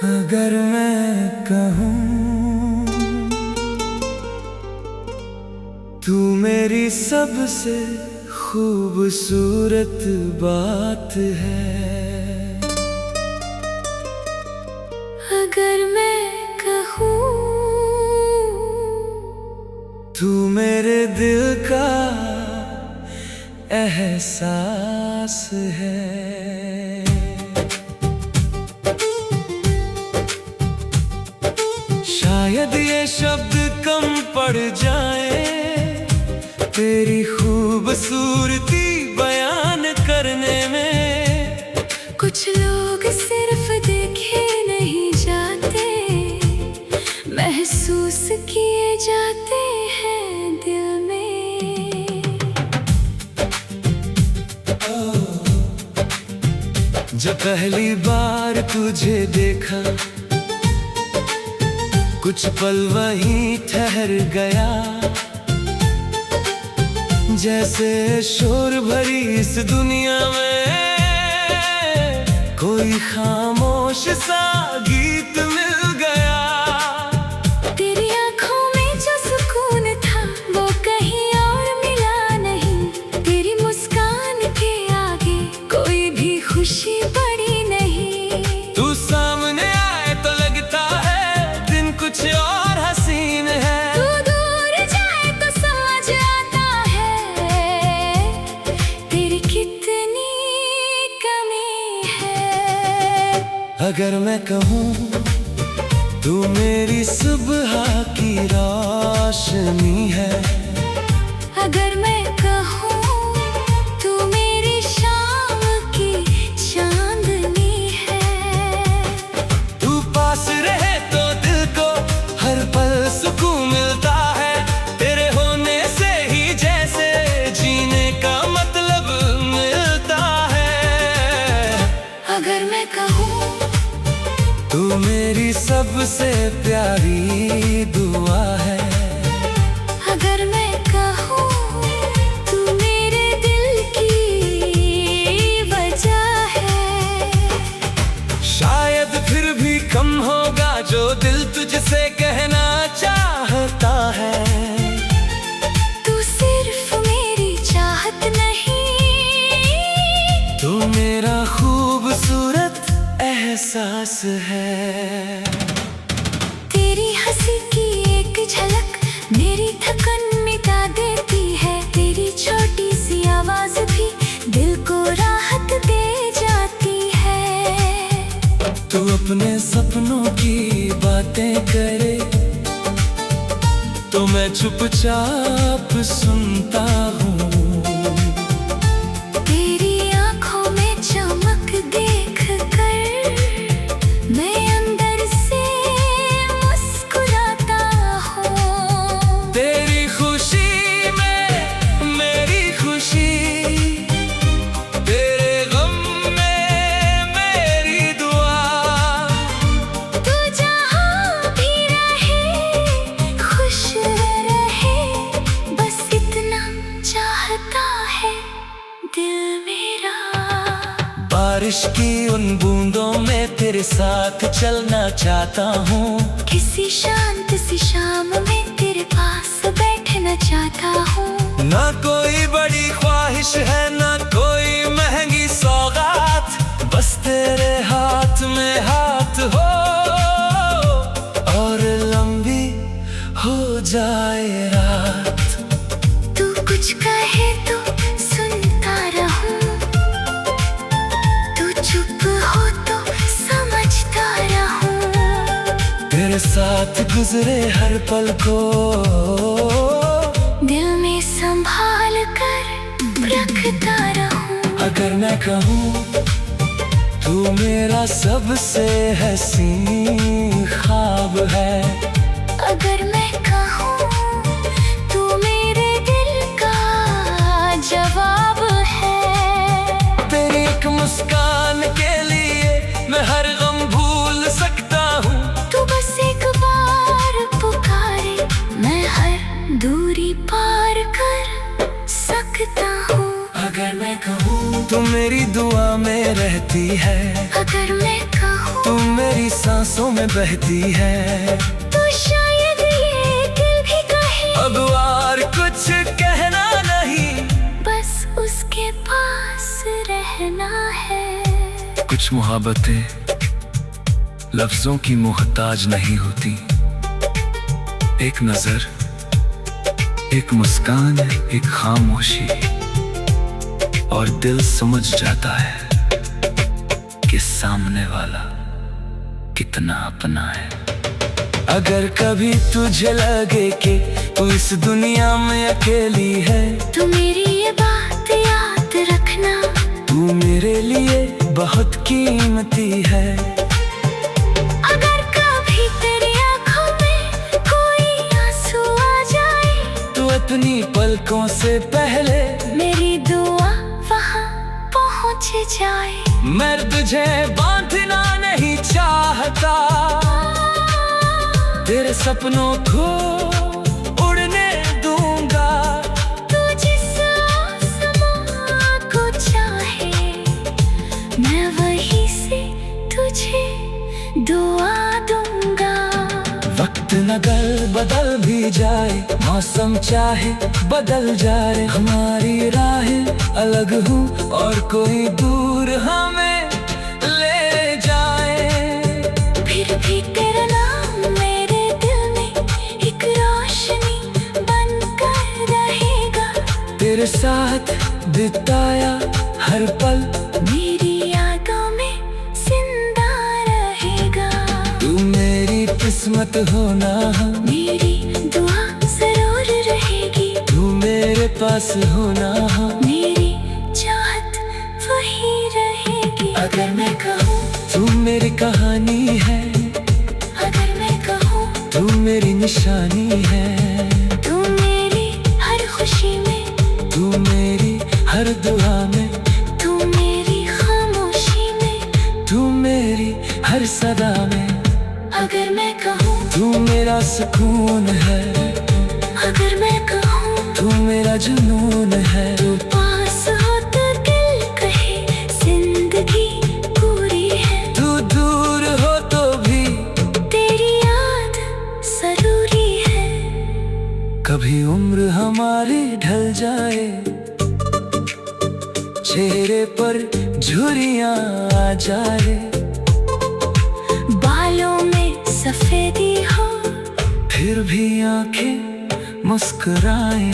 अगर मैं कहूँ तू मेरी सबसे खूबसूरत बात है, अगर मैं कहूँ तू मेरे दिल का एहसास है। शायद ये शब्द कम पड़ जाए तेरी खूबसूरती बयान करने में। कुछ लोग सिर्फ देखे नहीं जाते, महसूस किए जाते हैं दिल में। जब पहली बार तुझे देखा कुछ पल वहीं ठहर गया, जैसे शोर भरी इस दुनिया में कोई खामोश सा गीत मिल गया। तेरी आँखों में जो सुकून था वो कहीं और मिला नहीं, तेरी मुस्कान के आगे कोई भी खुशी बड़ी नहीं। तू सामने आए तो लगता है दिन कुछ और हसीन है, तू दूर जाए तो समझ आता है तेरी कितनी कमी है। अगर मैं कहूँ तू मेरी सुबह की रोशनी है, अगर मैं कहूँ तू मेरी शाम की चांदनी है। तू पास रहे तो दिल को हर पल सुकून मिलता है, तेरे होने से ही जैसे जीने का मतलब मिलता है। अगर मैं कहूँ तू मेरी सबसे प्यारी दुआ है, अगर मैं कहूँ तू मेरे दिल की वजह है। शायद फिर भी कम होगा जो दिल तुझसे कहना चाहता है। तू सिर्फ मेरी चाहत नहीं, तू मेरा खूबसूरत एहसास है। तेरी हंसी की एक झलक मेरी थकन मिटा देती है, तेरी छोटी सी आवाज भी दिल को राहत दे जाती है। तू अपने सपनों की बातें करे तो मैं चुपचाप सुनता हूँ। तेरी आँखों में चमक देख कर मैं अंदर से मुस्कुराता हूँ। तेरी खुशी में मेरी खुशी, तेरे गम में मेरी दुआ। तू जहाँ भी रहे खुश रहे, बस इतना चाहता है दिल मेरा। बारिश की उन बूंदों में तेरे साथ चलना चाहता हूँ, किसी शांत सी शाम में तेरे पास बैठना चाहता हूँ। ना कोई बड़ी ख्वाहिश है ना कोई महंगी सौगात, बस तेरे हाथ में हाथ हो और लंबी हो जाए रात। तू कुछ कहे तो सुनता रहूं, तू चुप हो तो समझता रहूं। तेरे साथ गुजरे हर पल को दिल में संभाल कर रखता रहूं। अगर मैं कहूँ तू मेरा सबसे हसीन ख्वाब है, अगर मैं कहूँ तू मेरे दिल का जवाब है। तेरी एक मुस्कान के लिए मैं हर गम भूल सकता हूँ। तू बस एक बार पुकारे मैं हर दूरी पार कर सकता हूँ। अगर मैं कहूँ तू मेरी दुआ में रहती है। अगर मैं कहूँ तू मेरी सांसों में बहती है। तो शायद ये दिल भी कहे अब और कुछ कहना नहीं, बस उसके पास रहना है। कुछ मोहब्बतें लफ्जों की मोहताज नहीं होती। एक नजर, एक मुस्कान, एक खामोशी, और दिल समझ जाता है कि सामने वाला कितना अपना है। अगर कभी तुझे लगे कि तू इस दुनिया में अकेली है, तू मेरी ये बात याद रखना, तू मेरे लिए बहुत कीमती है। अगर कभी तेरी आंखों में कोई आंसू आ जाए, तू अपनी पलकों से पहले मेरी दुआ वहाँ पहुँच जाए। मैं तुझे बांधना नहीं चाहता, तेरे सपनों को उड़ने दूंगा। तू जिस आसमां को चाहे, मैं वहीं से तुझे दुआ दूंगा। वक्त नगर बदल भी जाए, मौसम चाहे बदल जाए, हमारी राहें अलग हो और कोई दूर हमें ले जाए, फिर भी तेरा नाम मेरे दिल में एक रोशनी बनकर रहेगा। तेरे साथ बिताया हर पल मेरी यादों में जिंदा रहेगा। तू मेरी किस्मत होना, मेरी दुआ जरूर रहेगी। तू मेरे पास होना, मेरी चाहत वही रहेगी। अगर मैं कहूँ तू मेरी कहानी है। अगर मैं कहूँ तू मेरी निशानी है। तू मेरी हर खुशी में, तू मेरी हर दुआ में, तू मेरी खामोशी में, तू मेरी हर सदा में। अगर मैं कहूँ तू मेरा सुकून है। अगर मैं कहूँ तू मेरा जुनून है। तू पास हो तो दिल कहे जिंदगी पूरी है। तू दूर हो तो भी तेरी याद जरूरी है। कभी उम्र हमारी ढल जाए, चेहरे पर झुर्रियां आ जाए, बालों में सफेदी हो, फिर भी आंखें मुस्कुराए।